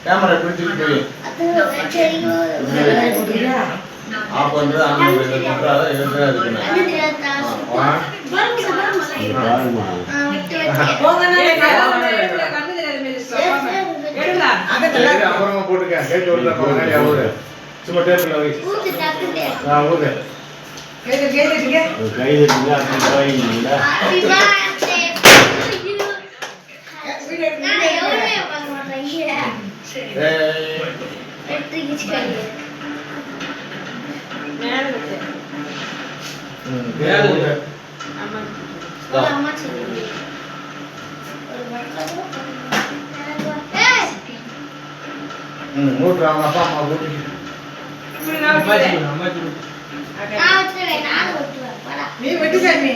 Camera பிடிச்சிட்டு போய் of பண்ணுறது ஆன் பண்ணுறது அதான் இதுதான் இருக்குண்ணே. அப்புறமா போட்டுக்க கேட்டு விடல ஊரு சும்மா டேபிள் வை ஊரு ஊட்டுறாங்க அப்பா அம்மா ஊட்டி நீ வெட்டி சாமி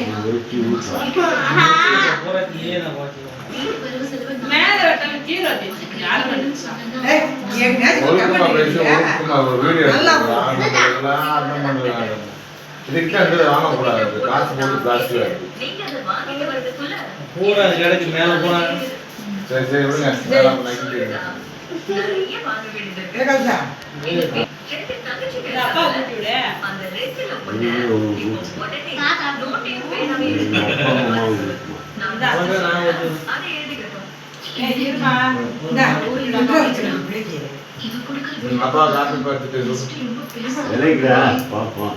மேல வெட்டல கீழ வெட்டி யார் வெட்டா ஏய் எங்க நல்லா அண்ணன் பண்ணுறாங்க இதுக்கு வந்து வாங்கக்கூடாது காசு போட்டு பிளாஸ்டிக் பூரா கிடைக்கு மேல போறாங்க. சரி சரி விடுங்க அப்பா கூட்டி விடு அந்த ரேட்ல அப்பா காப்பி பார்த்துட்டு பாப்போம்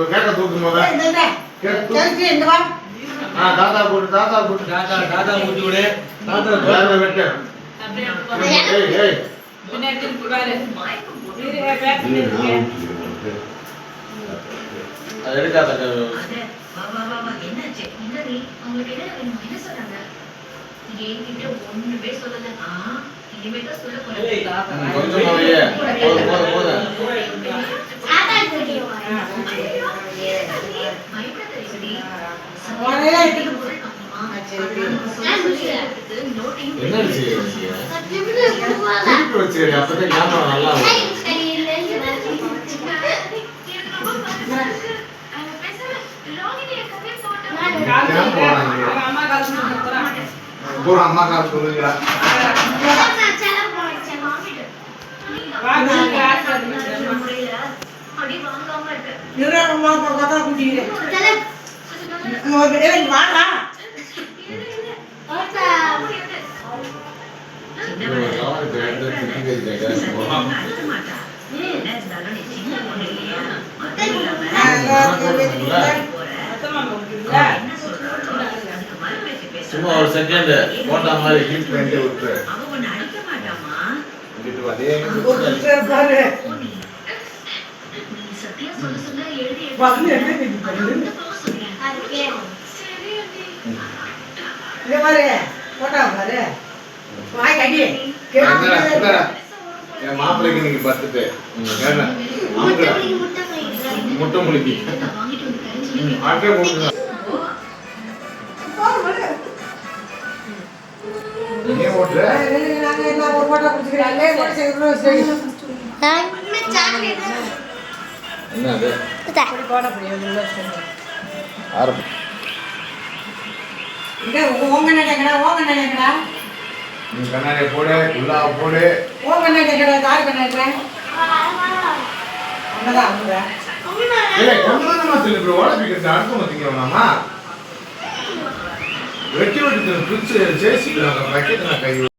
கேட்க தூக்கும் போத தாத்தா போட்டு தாத்தா போட்டு தாத்தா ஊட்டி விடு. தாத்தா வேற வெட்டு எடுக்காத கொஞ்சம் போதும் என்ன வச்சு அப்பதான் கேமரா நல்லா பூரா அம்மா காசு சொல்லுங்களா சும்மா ஒரு செகண்ட் போட்டா மாதிரி ஹீட் பண்ணி விட்டு மாப்பிள்ளைக்கு இன்னைக்கு பத்துட்டு முட்டை முழுக்கி ஆட்டே போட்டு கண்ணாடி போடு உள்ளா போடு வெட்டி வெட்டி பிரிச்சு சேர்த்து கை